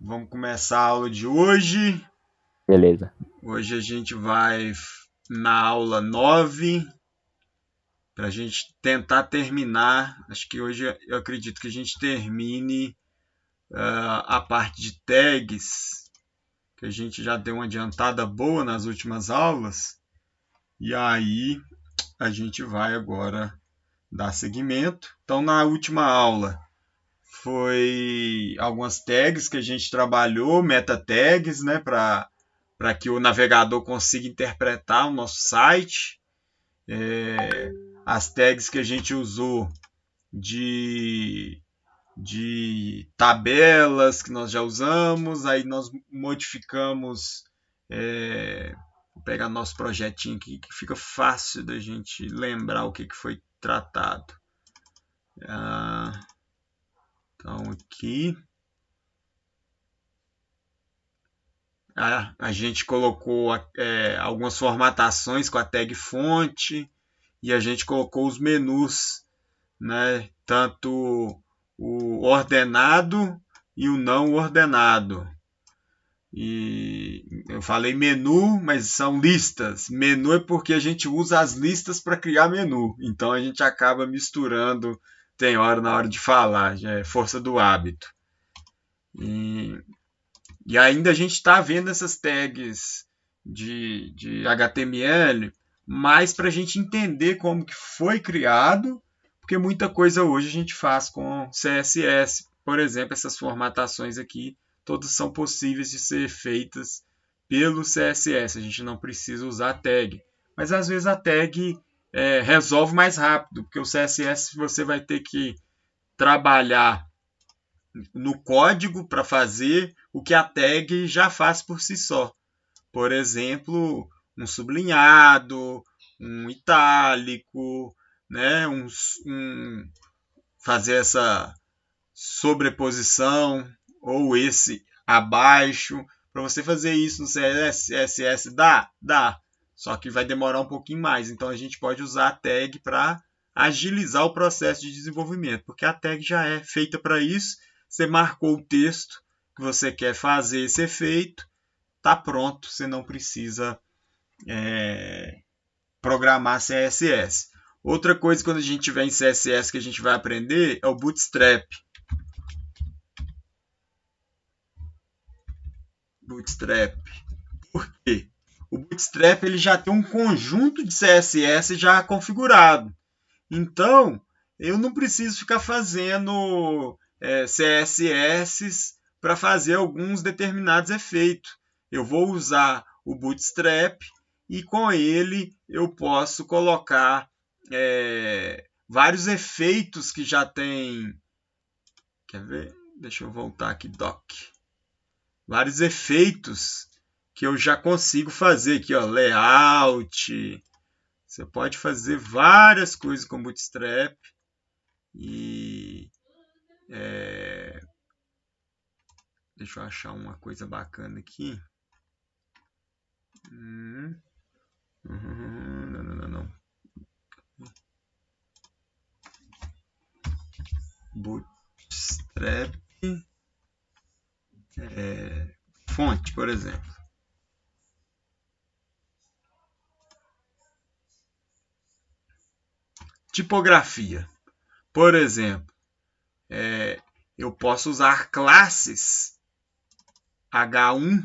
Vamos começar a aula de hoje. Beleza. Hoje a gente vai na aula 9 para a gente tentar terminar. Acho que hoje eu acredito que a gente termine a parte de tags, que a gente já deu uma adiantada boa nas últimas aulas. E aí a gente vai agora dar seguimento. Então, na última aula foi algumas tags que a gente trabalhou, meta tags, né, para que o navegador consiga interpretar o nosso site. As tags que a gente usou de, de tabelas que nós já usamos, aí nós modificamos. Vou pegar nosso projetinho aqui que fica fácil da gente lembrar o que foi tratado. Então aqui a gente colocou algumas formatações com a tag fonte e a gente colocou os menus, né? Tanto o ordenado e o não ordenado. E eu falei menu, mas são listas. Menu é porque a gente usa as listas para criar menu. Então a gente acaba misturando, tem hora na hora de falar, já é força do hábito. E ainda a gente está vendo essas tags de HTML, mais para a gente entender como que foi criado, porque muita coisa hoje a gente faz com CSS. Por exemplo, essas formatações aqui, todas são possíveis de ser feitas pelo CSS. A gente não precisa usar tag. Mas às vezes a tag resolve mais rápido, porque o CSS você vai ter que trabalhar no código para fazer o que a tag já faz por si só. Por exemplo, um sublinhado, um itálico, né? Fazer essa sobreposição ou esse abaixo. Para você fazer isso no CSS, dá. Só que vai demorar um pouquinho mais. Então a gente pode usar a tag para agilizar o processo de desenvolvimento, porque a tag já é feita para isso. Você marcou o texto que você quer fazer esse efeito, está pronto, você não precisa programar CSS. Outra coisa quando a gente tiver em CSS que a gente vai aprender é o Bootstrap. Bootstrap. Por quê? O Bootstrap ele já tem um conjunto de CSS já configurado. Então, eu não preciso ficar fazendo CSS para fazer alguns determinados efeitos. Eu vou usar o Bootstrap e com ele eu posso colocar vários efeitos que já tem. Quer ver? Deixa eu voltar aqui, doc. Vários efeitos que eu já consigo fazer aqui, ó, layout. Você pode fazer várias coisas com Bootstrap e deixa eu achar uma coisa bacana aqui. Não. Bootstrap fonte, por exemplo. Tipografia. Por exemplo, eu posso usar classes H1,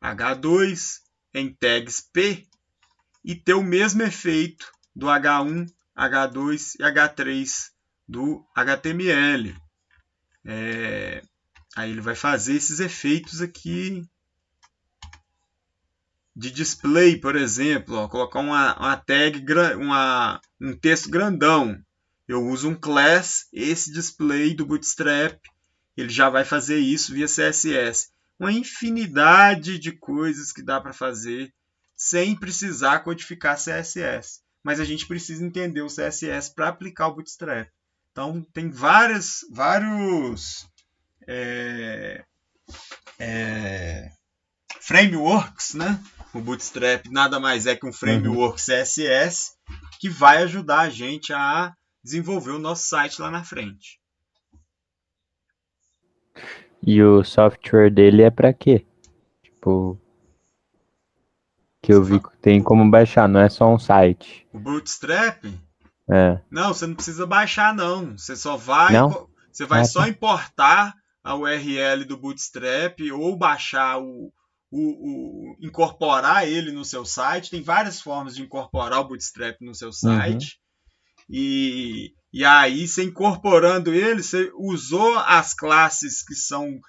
H2 em tags P e ter o mesmo efeito do H1, H2 e H3 do HTML. Aí ele vai fazer esses efeitos aqui de display, por exemplo, ó, colocar uma tag, um texto grandão. Eu uso um class, esse display do Bootstrap, ele já vai fazer isso via CSS. Uma infinidade de coisas que dá para fazer sem precisar codificar CSS. Mas a gente precisa entender o CSS para aplicar o Bootstrap. Então, tem vários frameworks, né? O Bootstrap nada mais é que um Uhum. framework CSS que vai ajudar a gente a desenvolver o nosso site lá na frente. E o software dele é pra quê? Tipo, que Você eu vi fa- que tem como baixar, não é só um site. O Bootstrap? É. Não, você não precisa baixar não. Não? Você vai Ah, só tá. importar a URL do Bootstrap ou baixar incorporar ele no seu site. Tem várias formas de incorporar o Bootstrap no seu Uhum. site. E aí, você incorporando ele, você usou as classes que são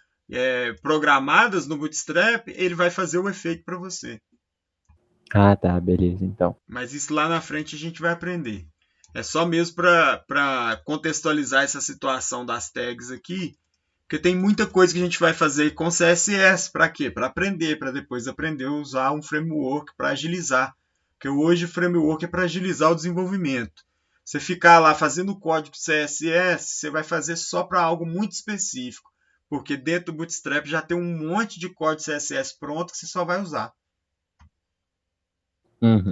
programadas no Bootstrap, ele vai fazer o efeito para você. Ah, tá, beleza, então. Mas isso lá na frente a gente vai aprender. É só mesmo para contextualizar essa situação das tags aqui, porque tem muita coisa que a gente vai fazer com CSS. Para quê? Para aprender, para depois aprender a usar um framework para agilizar. Porque hoje o framework é para agilizar o desenvolvimento. Você ficar lá fazendo código CSS, você vai fazer só para algo muito específico. Porque dentro do Bootstrap já tem um monte de código CSS pronto que você só vai usar. Uhum.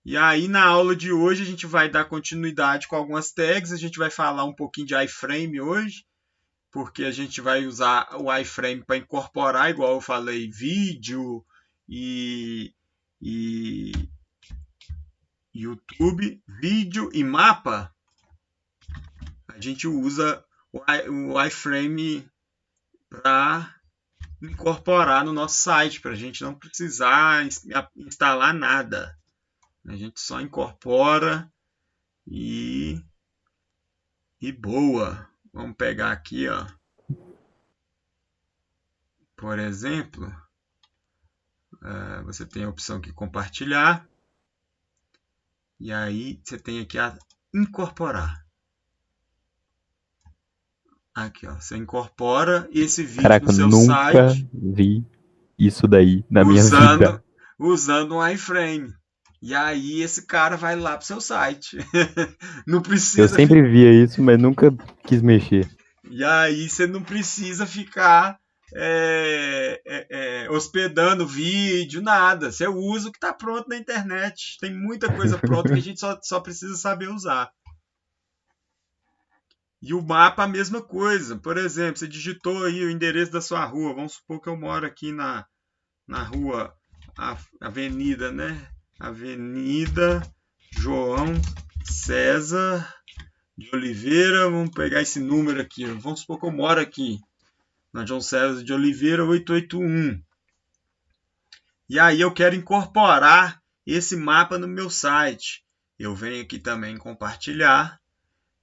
E aí, na aula de hoje, a gente vai dar continuidade com algumas tags. A gente vai falar um pouquinho de iframe hoje, porque a gente vai usar o iframe para incorporar, igual eu falei, vídeo e, e YouTube, vídeo e mapa. A gente usa o iframe para incorporar no nosso site, para a gente não precisar instalar nada. A gente só incorpora e boa. Vamos pegar aqui, ó. Por exemplo, você tem a opção aqui compartilhar. E aí você tem aqui a incorporar. Aqui, ó. Você incorpora esse vídeo no Caraca, eu seu nunca site vi isso daí na minha usando, vida. usando um iframe. E aí esse cara vai lá pro seu site. Não Eu precisa sempre via isso, mas nunca quis mexer. E aí você não precisa ficar hospedando vídeo, nada. Você usa o que está pronto na internet. Tem muita coisa pronta que a gente só precisa saber usar. E o mapa, a mesma coisa. Por exemplo, você digitou aí o endereço da sua rua. Vamos supor que eu moro aqui na rua Avenida, né? Avenida João César de Oliveira. Vamos pegar esse número aqui. Vamos supor que eu moro aqui na João César de Oliveira 881. E aí eu quero incorporar esse mapa no meu site. Eu venho aqui também em compartilhar,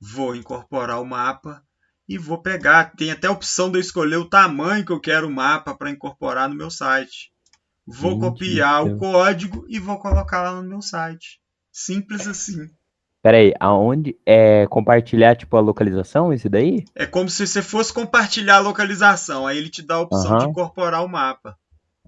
vou incorporar o mapa e vou pegar. Tem até a opção de eu escolher o tamanho que eu quero o mapa para incorporar no meu site. Vou Gente do copiar o céu. código e vou colocar lá no meu site. Simples assim. Pera aí, aonde é compartilhar, tipo, a localização, esse daí? É como se você fosse compartilhar a localização. Aí ele te dá a opção de Aham. incorporar o mapa.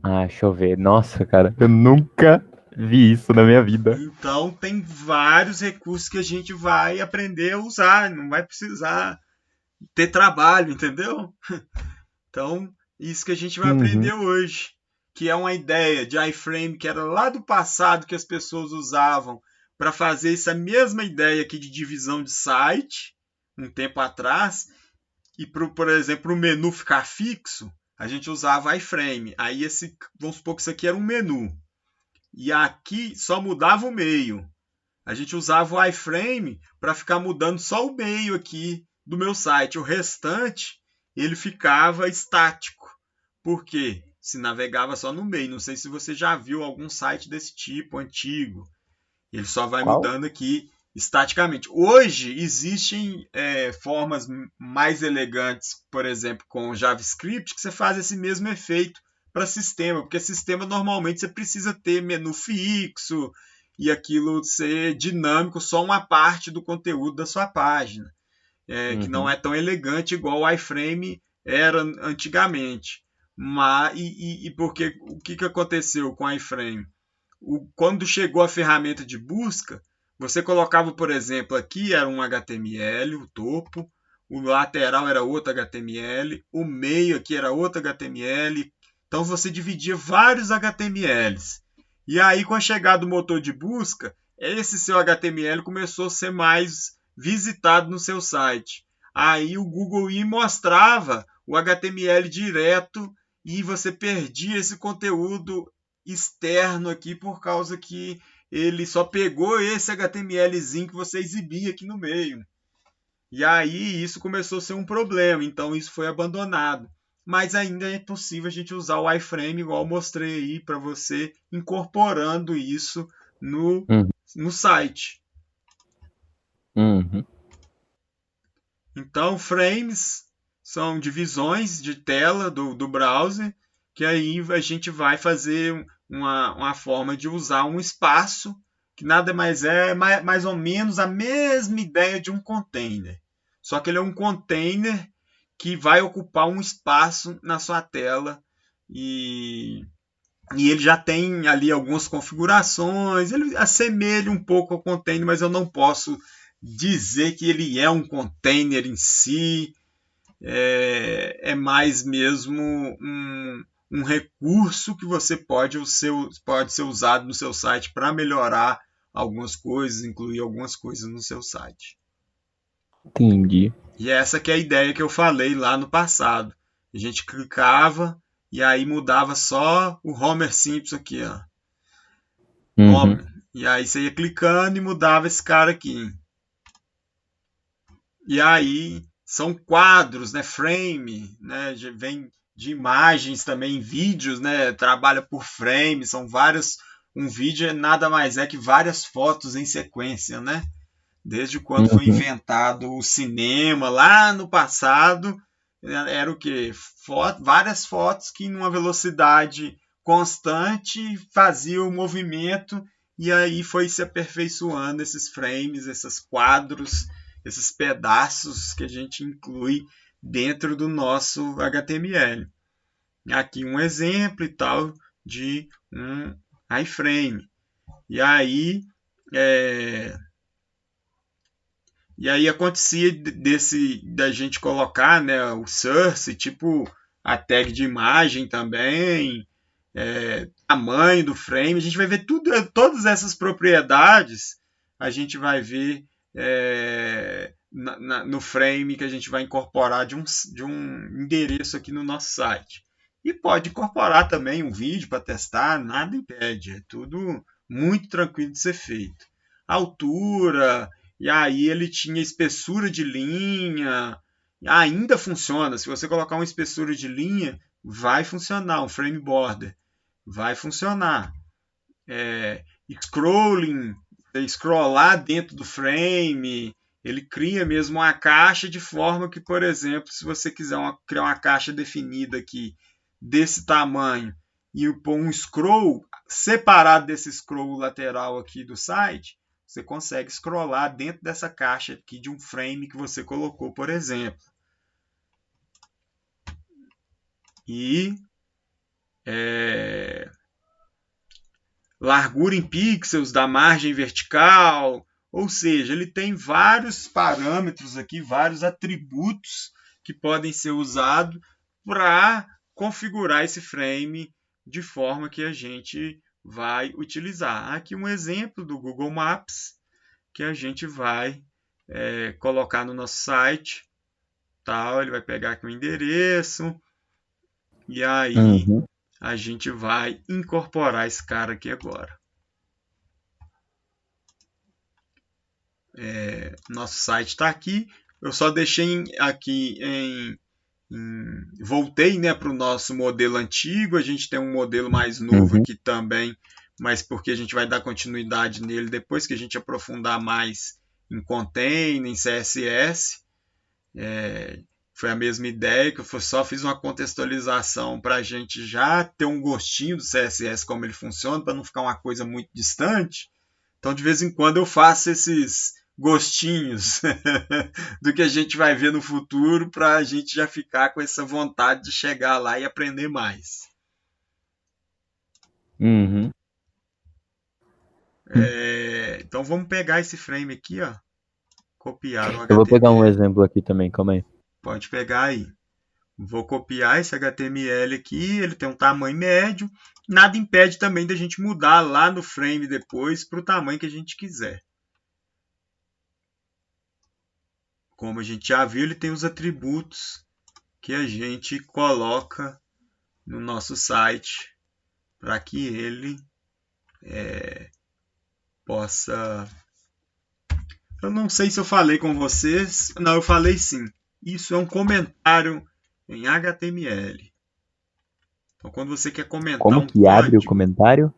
Ah, deixa eu ver. Nossa, cara, eu nunca vi isso na minha vida. Então tem vários recursos que a gente vai aprender a usar, não vai precisar ter trabalho, entendeu? Então, isso que a gente vai Uhum. aprender hoje, que é uma ideia de iframe que era lá do passado que as pessoas usavam para fazer essa mesma ideia aqui de divisão de site, um tempo atrás, e por exemplo, o menu ficar fixo, a gente usava iframe. Aí vamos supor que isso aqui era um menu. E aqui só mudava o meio. A gente usava o iframe para ficar mudando só o meio aqui do meu site. O restante ele ficava estático. Por quê? Se navegava só no meio. Não sei se você já viu algum site desse tipo antigo. Ele só vai Qual? mudando aqui estaticamente. Hoje existem formas mais elegantes, por exemplo, com JavaScript, que você faz esse mesmo efeito para sistema, porque sistema normalmente você precisa ter menu fixo e aquilo ser dinâmico, só uma parte do conteúdo da sua página, que não Uhum. é tão elegante igual o iframe era antigamente. E porque o que aconteceu com o iframe? Quando chegou a ferramenta de busca, você colocava, por exemplo, aqui era um HTML, o topo, o lateral era outro HTML, o meio aqui era outro HTML. Então você dividia vários HTMLs. E aí, com a chegada do motor de busca, esse seu HTML começou a ser mais visitado no seu site. aí o Google ia e mostrava o HTML direto e você perdia esse conteúdo externo aqui por causa que ele só pegou esse HTMLzinho que você exibia aqui no meio. E aí isso começou a ser um problema, então isso foi abandonado. Mas ainda é possível a gente usar o iframe, igual eu mostrei aí para você, incorporando isso no, Uhum. no site. Uhum. Então, frames são divisões de tela do browser, que aí a gente vai fazer uma forma de usar um espaço, que nada mais é mais ou menos a mesma ideia de um container. Só que ele é um container que vai ocupar um espaço na sua tela e ele já tem ali algumas configurações, ele assemelha um pouco ao container, mas eu não posso dizer que ele é um container em si, é mais mesmo um recurso que você pode ser usado no seu site para melhorar algumas coisas, incluir algumas coisas no seu site. Entendi. E essa que é a ideia que eu falei lá no passado. A gente clicava e aí mudava só o Homer Simpson aqui, ó. Uhum. Homer. E aí você ia clicando e mudava esse cara aqui. E aí são quadros, né, frame, né, vem de imagens também, vídeos, né, trabalha por frame, são vários, um vídeo nada mais é que várias fotos em sequência, né? Desde quando foi Uhum. inventado o cinema lá no passado, era o que? Várias fotos que numa velocidade constante faziam o movimento e aí foi se aperfeiçoando esses frames, esses quadros, esses pedaços que a gente inclui dentro do nosso HTML. Aqui um exemplo e tal de um iframe. E aí é, e aí acontecia da gente colocar, né, o source, tipo a tag de imagem também, tamanho do frame, a gente vai ver tudo, todas essas propriedades, a gente vai ver no frame que a gente vai incorporar de um endereço aqui no nosso site. E pode incorporar também um vídeo para testar, nada impede, é tudo muito tranquilo de ser feito. Altura, e aí ele tinha espessura de linha, ainda funciona. Se você colocar uma espessura de linha, vai funcionar, um frame border, vai funcionar. Scrolling, scrollar dentro do frame, ele cria mesmo uma caixa de forma que, por exemplo, se você quiser criar uma caixa definida aqui desse tamanho e pôr um scroll separado desse scroll lateral aqui do site, você consegue scrollar dentro dessa caixa aqui de um frame que você colocou, por exemplo. E largura em pixels da margem vertical, ou seja, ele tem vários parâmetros aqui, vários atributos que podem ser usados para configurar esse frame de forma que a gente vai utilizar. Aqui um exemplo do Google Maps que a gente vai colocar no nosso site. Tal, ele vai pegar aqui o endereço e aí Uhum. a gente vai incorporar esse cara aqui agora. Nosso site está aqui. Eu só deixei aqui voltei, né, para o nosso modelo antigo. A gente tem um modelo mais novo Uhum. aqui também, mas porque a gente vai dar continuidade nele depois que a gente aprofundar mais em container, em CSS. Foi a mesma ideia que eu só fiz uma contextualização para a gente já ter um gostinho do CSS, como ele funciona, para não ficar uma coisa muito distante. Então, de vez em quando, eu faço esses gostinhos do que a gente vai ver no futuro para a gente já ficar com essa vontade de chegar lá e aprender mais. Uhum. Então, vamos pegar esse frame aqui, ó, copiar o Eu vou pegar um HTML. exemplo aqui também, calma aí. Pode pegar aí. Vou copiar esse HTML aqui, ele tem um tamanho médio. Nada impede também da gente mudar lá no frame depois para o tamanho que a gente quiser. como a gente já viu, ele tem os atributos que a gente coloca no nosso site para que ele possa... Eu não sei se eu falei com vocês. Não, eu falei sim. Isso é um comentário em HTML. Então, quando você quer comentar Como um que abre o código, comentário?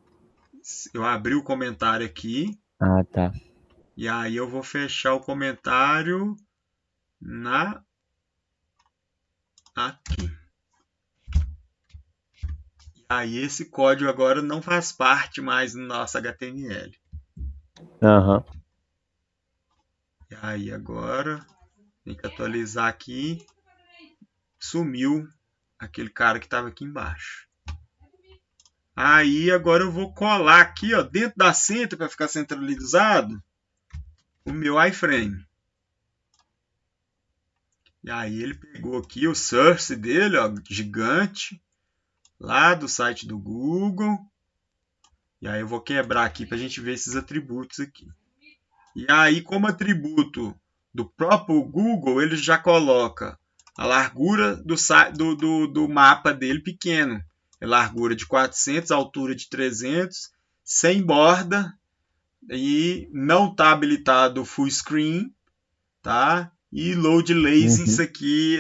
eu abri o comentário aqui Ah, tá. e aí eu vou fechar o comentário aqui. E aí esse código agora não faz parte mais do nosso HTML. Aham. E aí agora tem que atualizar aqui. Sumiu aquele cara que estava aqui embaixo. Aí agora eu vou colar aqui, ó, dentro da cinta para ficar centralizado o meu iframe. E aí ele pegou aqui o source dele, ó, gigante, lá do site do Google. E aí eu vou quebrar aqui para a gente ver esses atributos aqui. E aí, como atributo do próprio Google, ele já coloca a largura do mapa dele pequeno. É largura de 400, altura de 300, sem borda e não está habilitado o full screen, tá? E load lazy, isso aqui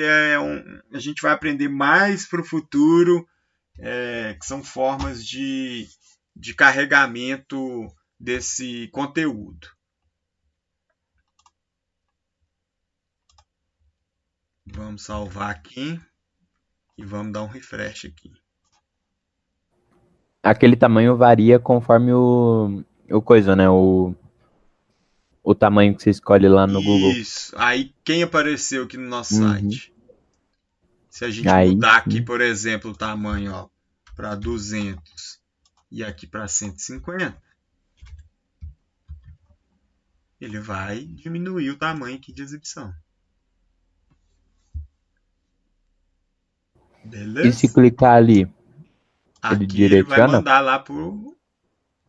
a gente vai aprender mais para o futuro, que são formas de carregamento desse conteúdo. Vamos salvar aqui e vamos dar um refresh aqui. Aquele tamanho varia conforme o coisa, né? O tamanho que você escolhe lá no Google. Isso. Aí quem apareceu aqui no nosso Uhum. site? Se a gente Aí mudar aqui, sim. por exemplo, o tamanho para 200 e aqui para 150, ele vai diminuir o tamanho aqui de exibição. E se Beleza? clicar ali, ele Aqui ele vai direciona mandar lá pro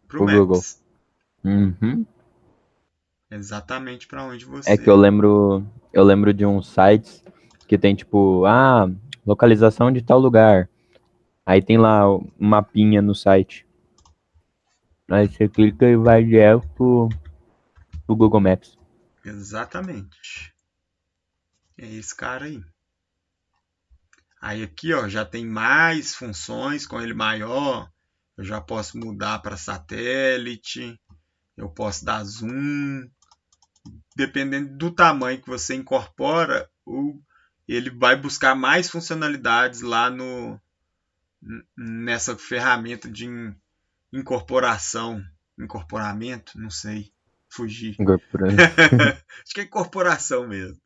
pro Google. Maps. Uhum. Exatamente para onde É que eu você... lembro de uns sites que tem tipo, localização de tal lugar. Aí tem lá um mapinha no site. Aí você clica e vai direto pro Google Maps. Exatamente. É esse cara aí. Aí aqui, ó, já tem mais funções com ele maior. Eu já posso mudar para satélite. Eu posso dar zoom. Dependendo do tamanho que você incorpora, ele vai buscar mais funcionalidades lá nessa ferramenta de incorporamento, não sei, fugir. Incorporando. Acho que é incorporação mesmo.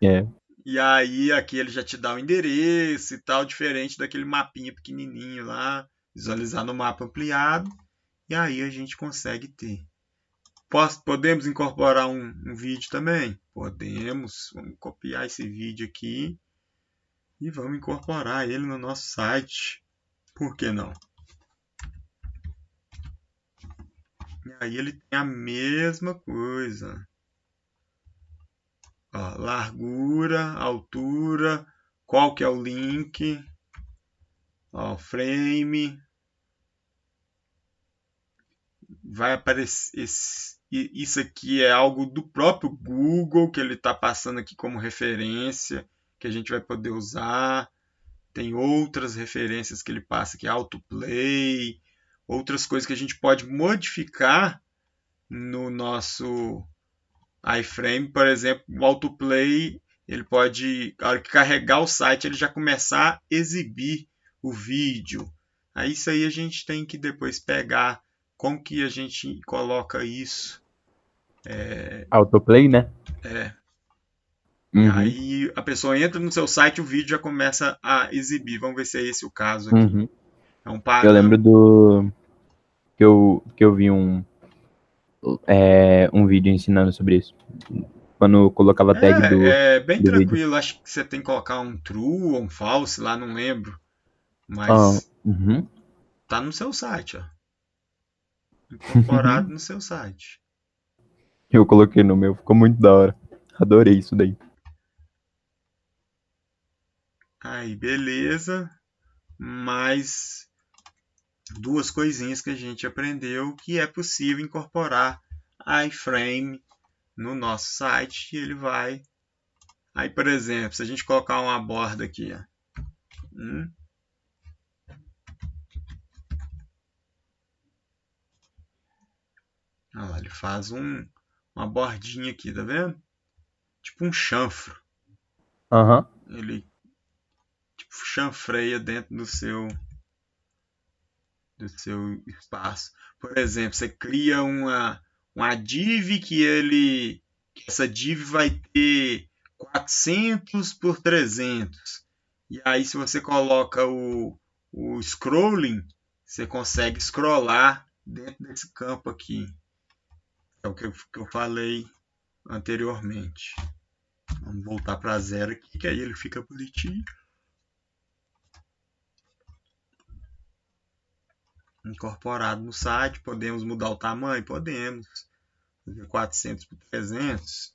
É. E aí aqui ele já te dá o endereço e tal, diferente daquele mapinha pequenininho lá, visualizar no mapa ampliado. E aí a gente consegue ter. Podemos incorporar um vídeo também? Podemos. Vamos copiar esse vídeo aqui e vamos incorporar ele no nosso site. Por que não? E aí ele tem a mesma coisa. Ó, largura, altura, qual que é o link, ó, frame. Vai aparecer isso aqui é algo do próprio Google que ele está passando aqui como referência que a gente vai poder usar. Tem outras referências que ele passa aqui, autoplay, outras coisas que a gente pode modificar no nosso iframe. Por exemplo, o autoplay, ele pode, na hora que carregar o site, ele já começar a exibir o vídeo. Aí isso aí a gente tem que depois pegar como que a gente coloca isso. Autoplay, né? E Uhum. aí a pessoa entra no seu site e o vídeo já começa a exibir. Vamos ver se é esse o caso aqui. Uhum. É um Eu lembro padrão. que eu vi um vídeo ensinando sobre isso. Quando eu colocava a tag É bem do vídeo. tranquilo. Acho que você tem que colocar um true ou um false lá, não lembro. Ah, Mas uhum. tá no seu site, ó. Incorporado no seu site. Eu coloquei no meu, ficou muito da hora. Adorei isso daí. Aí, beleza. Mais duas coisinhas que a gente aprendeu que é possível incorporar iframe no nosso site e ele vai. Aí, por exemplo, se a gente colocar uma borda aqui, ó. Olha lá, ele faz uma bordinha aqui, tá vendo? Tipo um chanfro. Aham. Ele tipo chanfreia dentro do seu espaço. Por exemplo, você cria uma div que essa div vai ter 400 por 300. E aí se você coloca o scrolling, você consegue scrollar dentro desse campo aqui. É o que eu falei anteriormente. Vamos voltar para zero aqui, que aí ele fica bonitinho. Incorporado no site. Podemos mudar o tamanho? Podemos. Fazer 400 por 300.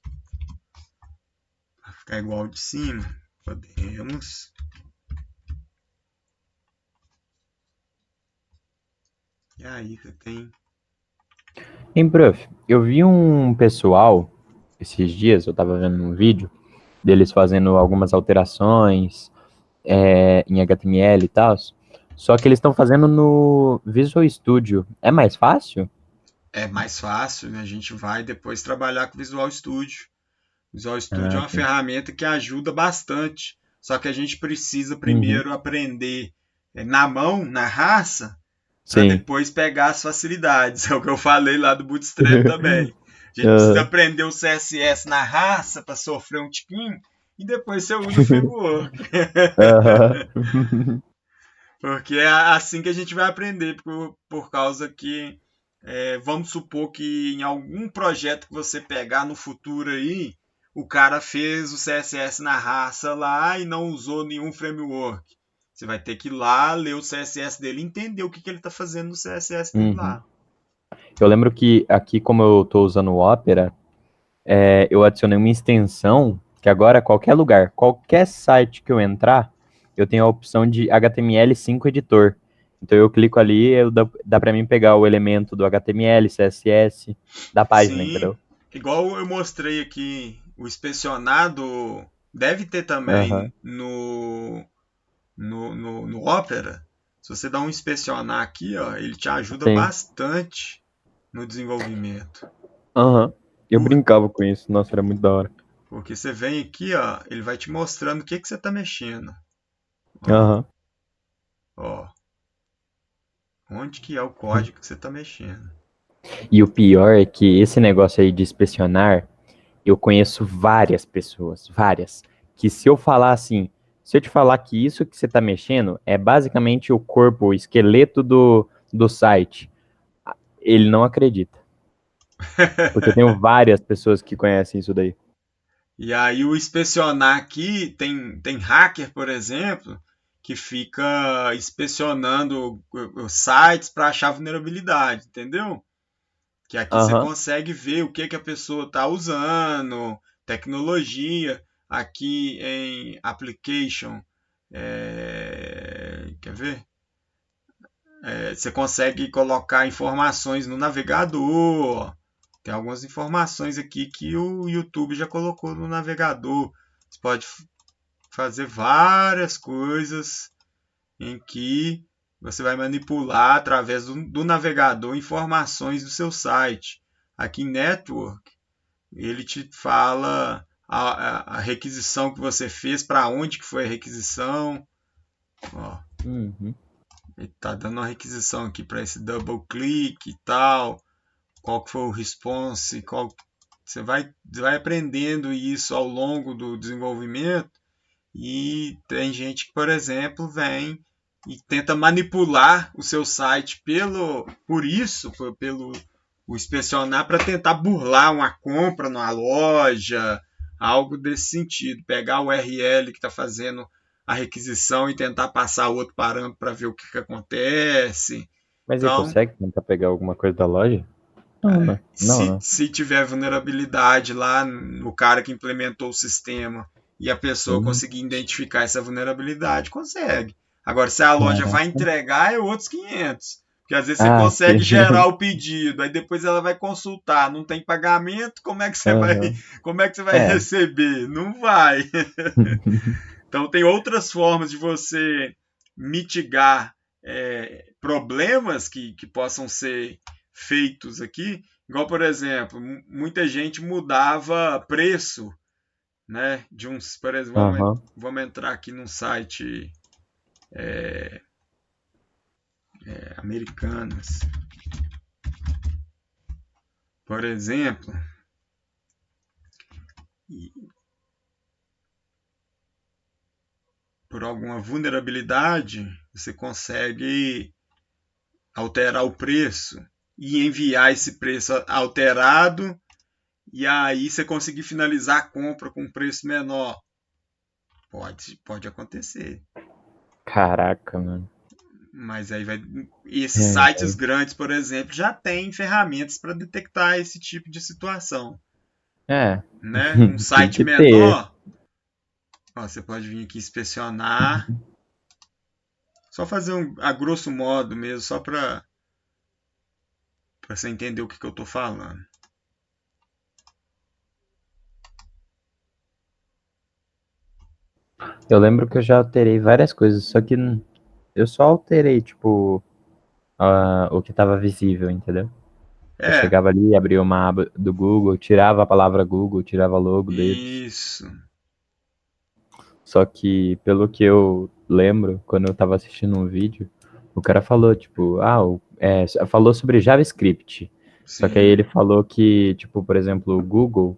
Para ficar igual ao de cima. Podemos. E aí você tem. Hein, prof, eu vi um pessoal esses dias, eu tava vendo um vídeo deles fazendo algumas alterações em HTML e tal, só que eles estão fazendo no Visual Studio. É mais fácil? É mais fácil, né? A gente vai depois trabalhar com o Visual Studio. O Visual Studio é Ah, uma sim. ferramenta que ajuda bastante. Só que a gente precisa Uhum. primeiro aprender na mão, na raça, para Sim. depois pegar as facilidades. É o que eu falei lá do Bootstrap também. A gente precisa Aham. aprender o CSS na raça para sofrer um tiquinho e depois você usa o framework. Aham. Porque é assim que a gente vai aprender, por causa que vamos supor que em algum projeto que você pegar no futuro aí, o cara fez o CSS na raça lá e não usou nenhum framework. Você vai ter que ir lá, ler o CSS dele e entender o que ele está fazendo no CSS dele Uhum. lá. Eu lembro que aqui, como eu tô usando o Opera, eu adicionei uma extensão que agora qualquer lugar, qualquer site que eu entrar, eu tenho a opção de HTML5 editor. Então eu clico ali, dá para mim pegar o elemento do HTML, CSS da página, Sim, entendeu? igual eu mostrei aqui, o inspecionado deve ter Aham, também no Opera. Se você dá um inspecionar aqui, ó, ele te ajuda sim. bastante no desenvolvimento. Aham. Eu Por- brincava com isso, nossa, era muito da hora. Porque você vem aqui, ó, ele vai te mostrando o que você está mexendo. Ó, Aham. ó, onde que é o código que você está mexendo. E o pior é que esse negócio aí de inspecionar, eu conheço várias pessoas, várias, que se eu falar assim, se eu te falar que isso que você está mexendo é basicamente o corpo, o esqueleto do site, ele não acredita. Porque eu tenho várias pessoas que conhecem isso daí. E aí o inspecionar aqui tem hacker, por exemplo, que fica inspecionando os sites para achar vulnerabilidade, entendeu? Que aqui você Aham, consegue ver o que a pessoa está usando, tecnologia. Aqui em application, quer ver? Você consegue colocar informações no navegador. Tem algumas informações aqui que o YouTube já colocou no navegador. Você pode fazer várias coisas em que você vai manipular através do navegador informações do seu site. Aqui em Network, ele te fala a requisição que você fez, para onde que foi a requisição. Ó, uhum. ele está dando uma requisição aqui para esse double click e tal. Qual que foi o response, você vai aprendendo isso ao longo do desenvolvimento. E tem gente que, por exemplo, vem e tenta manipular o seu site pelo o inspecionar, para tentar burlar uma compra numa loja, algo desse sentido. Pegar o URL que está fazendo a requisição e tentar passar outro parâmetro para ver o que acontece. Mas ele Então, consegue tentar pegar alguma coisa da loja? Não, não, não, se, não. se tiver vulnerabilidade lá no cara que implementou o sistema e a pessoa Hum, conseguir identificar essa vulnerabilidade, consegue. Agora, se a loja vai Caraca. entregar, é outros 500. Porque às vezes você Ah, sim. consegue gerar o pedido, aí depois ela vai consultar, não tem pagamento, Aham. como é que você vai É. receber? Não vai. Então tem outras formas de você mitigar problemas que possam ser feitos aqui, igual por exemplo, muita gente mudava preço, né? De uns, por exemplo, Aham. vamos entrar aqui num site Americanas, por exemplo, e por alguma vulnerabilidade você consegue alterar o preço e enviar esse preço alterado e aí você conseguir finalizar a compra com um preço menor. Pode acontecer. Caraca, mano. Mas aí vai. Esses É, sites grandes, por exemplo, já têm ferramentas para detectar esse tipo de situação. é. Né? Um Tem site que ter. menor, ó, você pode vir aqui inspecionar. Só fazer a grosso modo mesmo, só para você entender o que eu estou falando. Eu lembro que eu já alterei várias coisas, só que eu só alterei, tipo, o que tava visível, entendeu? Eu É, chegava ali, abria uma aba do Google, tirava a palavra Google, tirava logo deles. isso. Só que, pelo que eu lembro, quando eu tava assistindo um vídeo, o cara falou, tipo, falou sobre JavaScript. Só que aí Sim, ele falou que, tipo, por exemplo, o Google,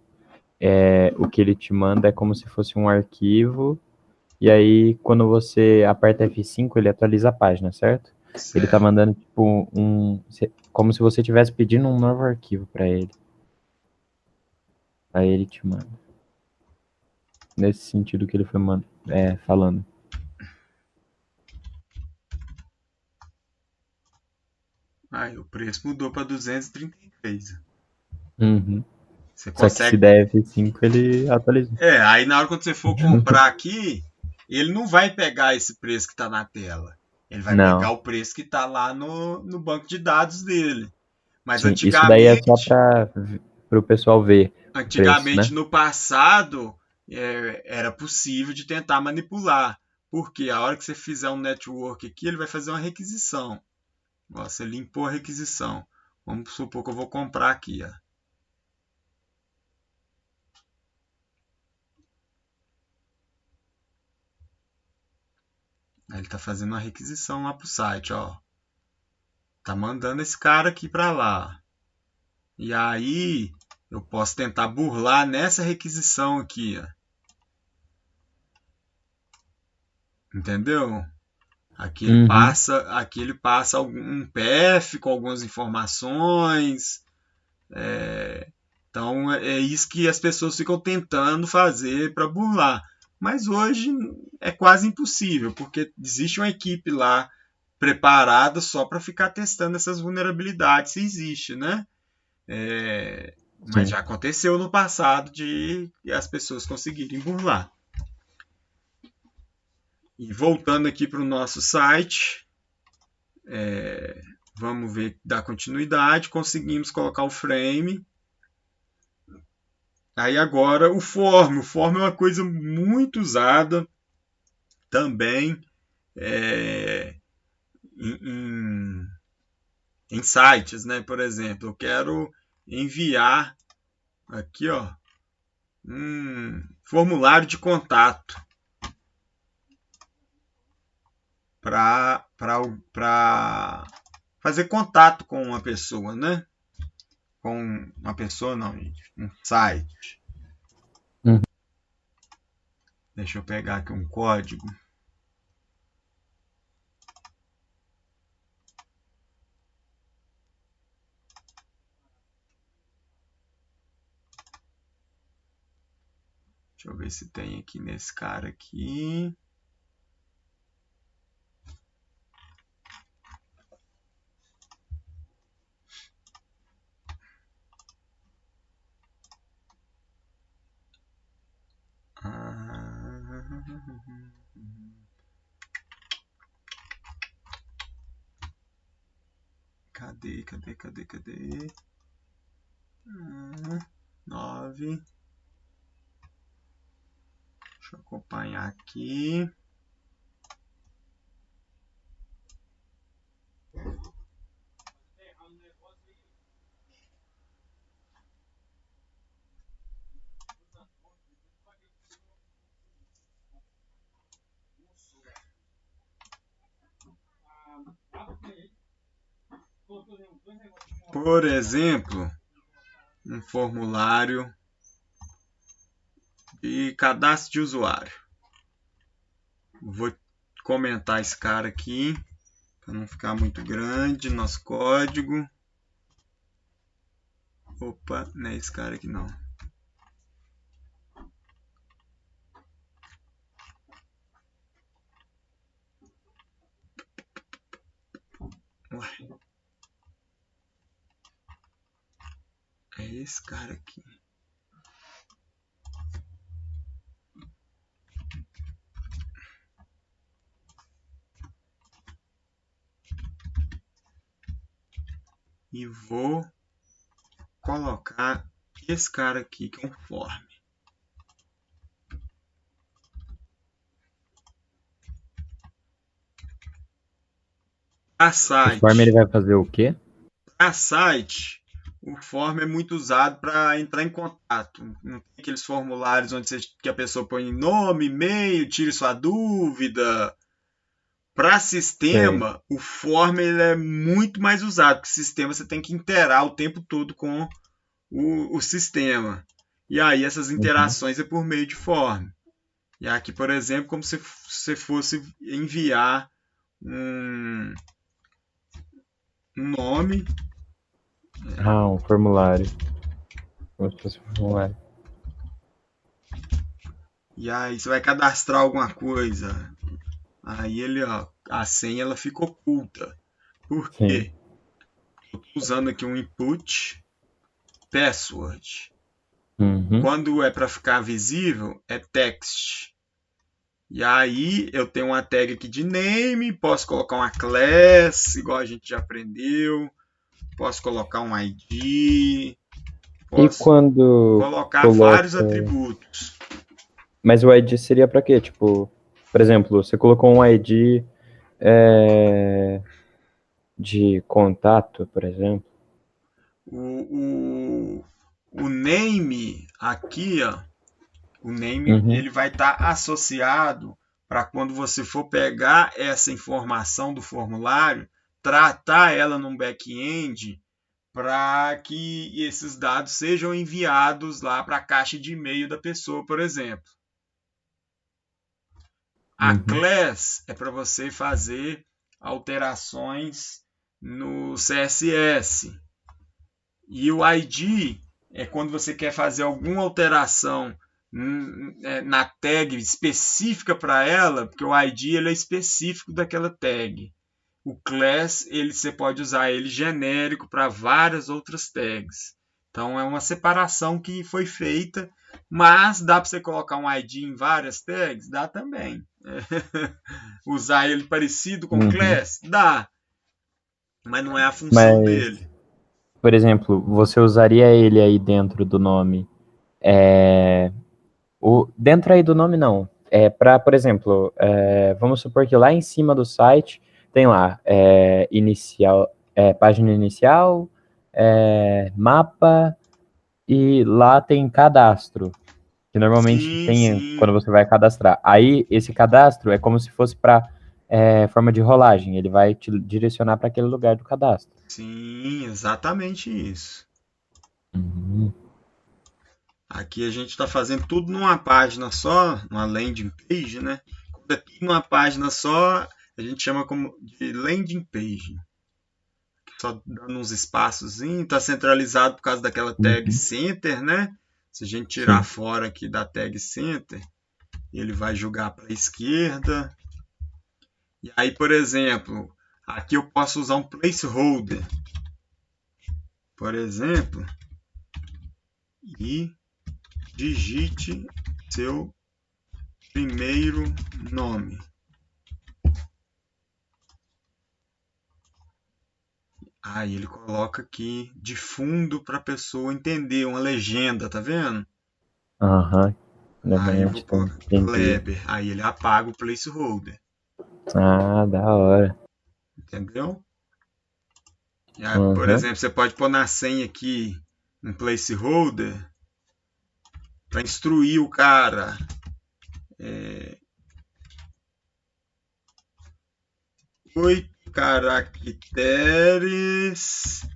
o que ele te manda é como se fosse um arquivo, e aí quando você aperta F5, ele atualiza a página, certo? Ele tá certo. mandando, tipo, como se você estivesse pedindo um novo arquivo pra ele. Aí ele te manda. Nesse sentido que ele foi falando. Aí o preço mudou para 233. Uhum. Você Só que se consegue. der F5, ele atualiza. Aí na hora quando você for comprar aqui, ele não vai pegar esse preço que está na tela. Ele vai pegar Não. o preço que está lá no banco de dados dele. Mas Sim, isso daí é só antigamente, para o pessoal ver o preço, antigamente né? no passado, era possível de tentar manipular. Porque a hora que você fizer um network aqui, ele vai fazer uma requisição. Você limpou a requisição. Vamos supor que eu vou comprar aqui. Ó. Aí ele está fazendo uma requisição lá para o site. Ó. Tá mandando esse cara aqui para lá. E aí eu posso tentar burlar nessa requisição aqui. Ó. Entendeu? Uhum. Aqui ele passa um PF com algumas informações. Então é isso que as pessoas ficam tentando fazer para burlar. Mas hoje é quase impossível, porque existe uma equipe lá preparada só para ficar testando essas vulnerabilidades se existe, né? Mas Sim. já aconteceu no passado de as pessoas conseguirem burlar. E voltando aqui para o nosso site, vamos ver, dar continuidade, conseguimos colocar o frame. Aí agora o form. O form é uma coisa muito usada também é, em, em sites, né? Por exemplo, eu quero enviar aqui, ó, um formulário de contato para fazer contato com uma pessoa, né? Com uma pessoa, não, gente, um site. Uhum. Deixa eu pegar aqui um código. Deixa eu ver se tem aqui nesse cara aqui. Ah, Cadê? 9. Deixa eu acompanhar aqui. Por exemplo, um formulário de cadastro de usuário. Vou comentar esse cara aqui para não ficar muito grande nosso código. Opa, não é esse cara aqui não. Ué. É esse cara aqui. E vou colocar esse cara aqui que é um form. A O form ele site. vai fazer o quê? A site, o form é muito usado para entrar em contato. Não tem aqueles formulários onde que a pessoa põe nome, e-mail, tire sua dúvida. Para Sei. sistema, o form ele é muito mais usado, porque sistema você tem que interar o tempo todo com o sistema. E aí essas Uhum. interações é por meio de form. E aqui, por exemplo, como se você fosse enviar um nome. Ah, um formulário. Como se fosse um formulário. E aí você vai cadastrar alguma coisa. Aí ele, ó, a senha ela fica oculta. Por Sim. quê? Eu tô usando aqui um input password. Uhum. Quando é para ficar visível, é text. E aí eu tenho uma tag aqui de name, posso colocar uma class, igual a gente já aprendeu, posso colocar um ID, E posso quando colocar vários coloca. atributos. Mas o ID seria para quê? Tipo, por exemplo, você colocou um ID é, de contato, por exemplo. O name aqui, ó, o name Uhum. ele vai estar associado para quando você for pegar essa informação do formulário, tratar ela num back-end para que esses dados sejam enviados lá para a caixa de e-mail da pessoa, por exemplo. A Uhum. class é para você fazer alterações no CSS. E o ID é quando você quer fazer alguma alteração na tag específica para ela, porque o ID ele é específico daquela tag. O class você pode usar ele genérico para várias outras tags. Então é uma separação que foi feita, mas dá para você colocar um ID em várias tags? Dá também. Usar ele parecido com o Uhum. class? Dá, mas não é a função Mas, dele. por exemplo, você usaria ele aí dentro do nome. Dentro aí do nome, não. Por exemplo, vamos supor que lá em cima do site tem lá inicial, página inicial, mapa e lá tem cadastro, que normalmente Sim, tem quando sim. você vai cadastrar. Aí esse cadastro é como se fosse para forma de rolagem, ele vai te direcionar para aquele lugar do cadastro. Sim, exatamente isso. Uhum. Aqui a gente está fazendo tudo numa página só, numa landing page, né? Quando é tudo numa página só, a gente chama como de landing page. Só dando uns espaços, está centralizado por causa daquela tag Uhum. center, né? Se a gente tirar Sim. fora aqui da tag center, ele vai jogar para a esquerda. E aí, por exemplo, aqui eu posso usar um placeholder, por exemplo, e digite seu primeiro nome. Aí ele coloca aqui de fundo para a pessoa entender, uma legenda, tá vendo? Aham. Aí eu vou Realmente, pôr entendi. Kleber. Aí ele apaga o placeholder, Ah, da hora. entendeu? E aí, por Aham. exemplo, você pode pôr na senha aqui um placeholder para instruir o cara. É, 8 caracteres,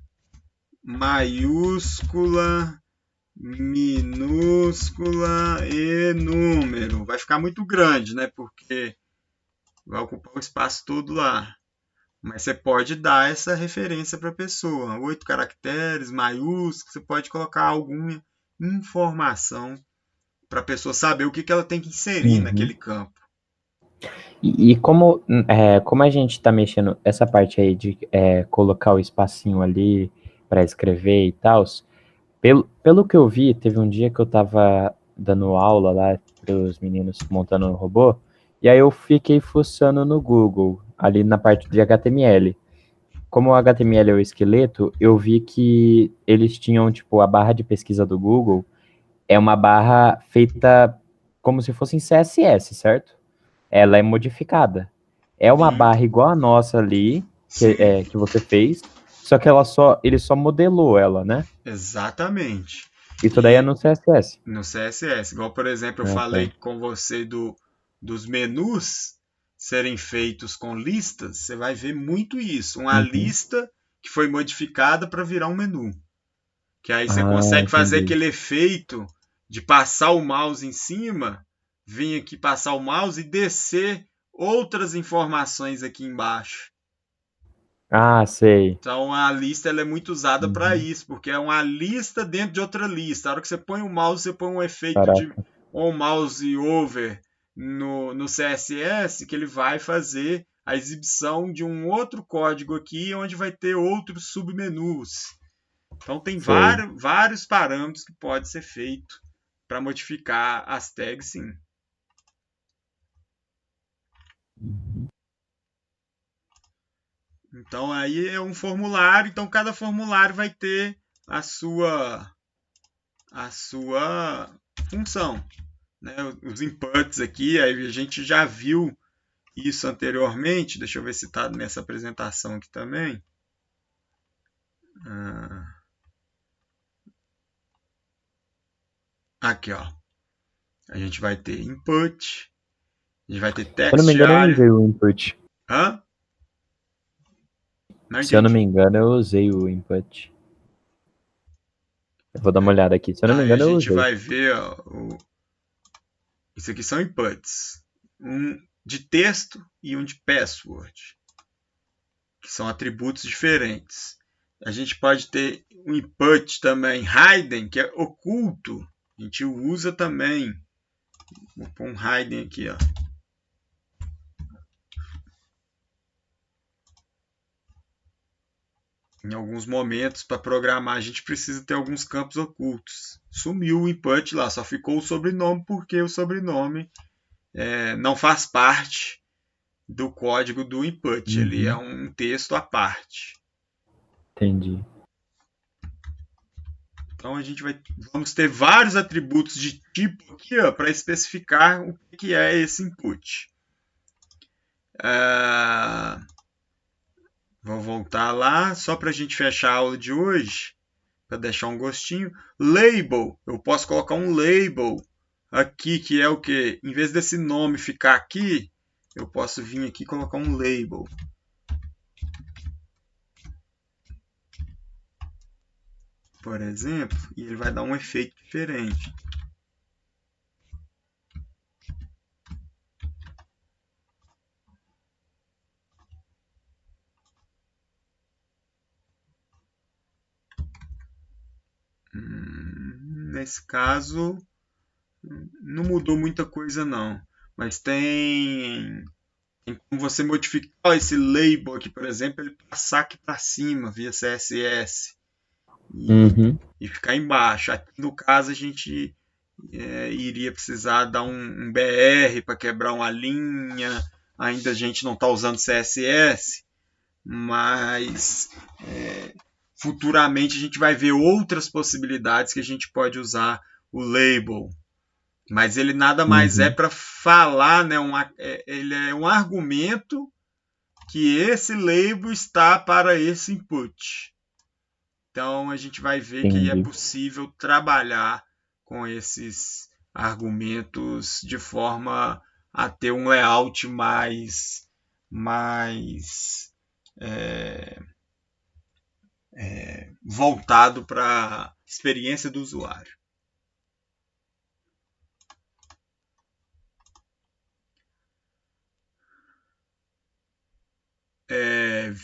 maiúscula, minúscula e número. Vai ficar muito grande, né? Porque vai ocupar o espaço todo lá. Mas você pode dar essa referência para a pessoa. 8 caracteres, maiúsculo, você pode colocar alguma informação para a pessoa saber o que, que ela tem que inserir Uhum. naquele campo. E como a gente tá mexendo essa parte aí de colocar o espacinho ali para escrever e tal, pelo que eu vi, teve um dia que eu tava dando aula lá para os meninos montando um robô, e aí eu fiquei fuçando no Google, ali na parte de HTML. Como o HTML é o esqueleto, eu vi que eles tinham, tipo, a barra de pesquisa do Google é uma barra feita como se fosse em CSS, certo? Ela é modificada. É uma Sim, barra igual a nossa ali, sim, que você fez, só que ele só modelou ela, né? exatamente. Isso daí é E no CSS. no CSS, igual por exemplo, eu Ah, falei tá. com você dos menus serem feitos com listas, você vai ver muito isso. Uma Uhum. lista que foi modificada para virar um menu. Que aí você Ah, consegue fazer entendi. aquele efeito de passar o mouse em cima, vir aqui passar o mouse e descer outras informações aqui embaixo. Ah, sei. Então a lista ela é muito usada para Uhum. isso, porque é uma lista dentro de outra lista. A hora que você põe o mouse, você põe um efeito de Caraca, um mouse over no CSS, que ele vai fazer a exibição de um outro código aqui, onde vai ter outros submenus. Então tem sei. vários parâmetros que pode ser feito para modificar as tags, sim. Uhum. Então aí é um formulário, então cada formulário vai ter a sua função, né? Os inputs aqui, aí a gente já viu isso anteriormente. Deixa eu ver se está nessa apresentação aqui também. Ah, aqui, ó. A gente vai ter input, a gente vai ter Se eu não me text engano, eu area. usei o input. Hã? Não Se eu não me entendi. engano, eu usei o input. Eu vou dar uma olhada aqui. Se eu não me Aí a engano, eu gente usei. vai ver, ó, isso aqui são inputs. Um de texto e um de password, que são atributos diferentes. A gente pode ter um input também hidden, que é oculto. A gente usa também. Vou pôr um hidden aqui, ó. Em alguns momentos, para programar, a gente precisa ter alguns campos ocultos. Sumiu o input lá, só ficou o sobrenome, porque o sobrenome não faz parte do código do input. Ele é Uhum. um texto à parte. Entendi. Então vamos ter vários atributos de tipo aqui para especificar o que é esse input. Ah, vou voltar lá só para a gente fechar a aula de hoje, para deixar um gostinho. Label, eu posso colocar um label aqui que é o que? Em vez desse nome ficar aqui, eu posso vir aqui e colocar um label, por exemplo, e ele vai dar um efeito diferente. Nesse caso, não mudou muita coisa não, mas tem como você modificar esse label aqui, por exemplo, ele passar aqui para cima via CSS e, Uhum. e ficar embaixo. Aqui no caso a gente iria precisar dar um BR para quebrar uma linha. Ainda a gente não está usando CSS, mas futuramente a gente vai ver outras possibilidades que a gente pode usar o label. Mas ele nada mais é Uhum. para falar, né, ele é um argumento que esse label está para esse input. Então a gente vai ver que é Entendi. possível trabalhar com esses argumentos de forma a ter um layout mais voltado para a experiência do usuário.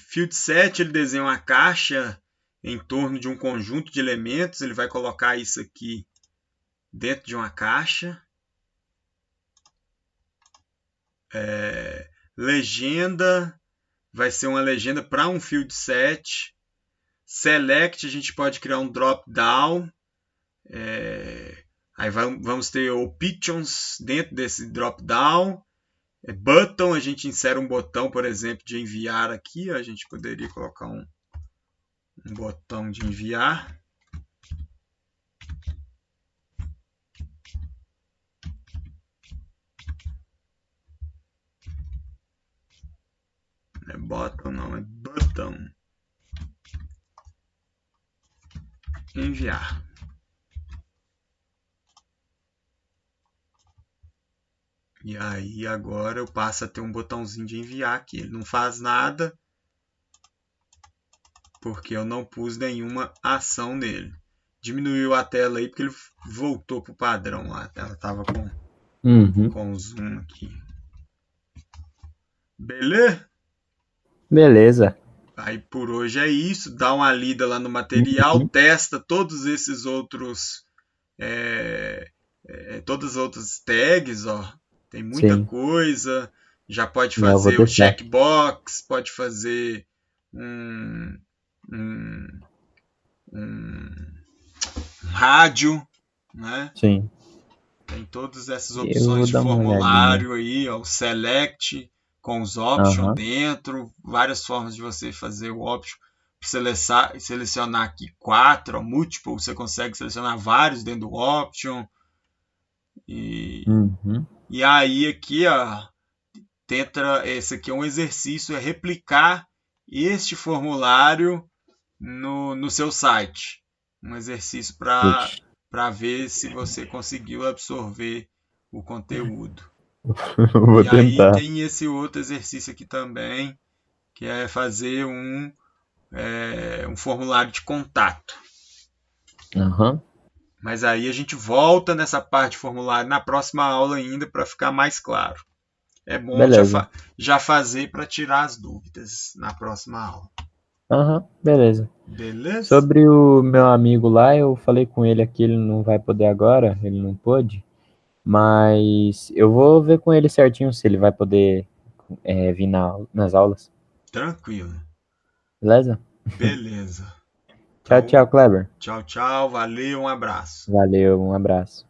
Field set, ele desenha uma caixa em torno de um conjunto de elementos. Ele vai colocar isso aqui dentro de uma caixa. Legenda vai ser uma legenda para um field set. Select, a gente pode criar um drop down. Aí vamos ter options dentro desse drop down. Button, a gente insere um botão, por exemplo, de enviar aqui. A gente poderia colocar um botão de enviar. Não é bottom, não, é button. Enviar. E aí agora eu passo a ter um botãozinho de enviar aqui. Ele não faz nada porque eu não pus nenhuma ação nele. Diminuiu a tela aí porque ele voltou pro padrão lá. Ela estava com o zoom aqui. Beleza? Beleza. Aí por hoje é isso. Dá uma lida lá no material, Uhum. testa todos esses outros, todas as outras tags, ó. Tem muita Sim. coisa. Já pode Eu vou fazer o testar. checkbox, pode fazer um, um, um rádio, né? Sim. Tem todas essas Eu opções vou de dar uma olhadinha. formulário aí, ó, o select com os options Aham. dentro, várias formas de você fazer o option. Selecionar aqui 4, ó, multiple, você consegue selecionar vários dentro do option. Uhum. E aí aqui, ó, esse aqui é um exercício, é replicar este formulário no seu site. Um exercício Putz. para ver se você conseguiu absorver o conteúdo. Vou E aí tentar. tem esse outro exercício aqui também, que é fazer um formulário de contato. Aham. Mas aí a gente volta nessa parte de formulário na próxima aula ainda para ficar mais claro. É bom Beleza. já fazer para tirar as dúvidas na próxima aula. Aham. Beleza. Beleza? Sobre o meu amigo lá, eu falei com ele aqui, ele não vai poder agora, ele não pôde. Mas eu vou ver com ele certinho se ele vai poder vir nas aulas. Tranquilo. Beleza? Beleza. Tchau, tchau, Então, Kleber. tchau, tchau. Valeu, um abraço. Valeu, um abraço.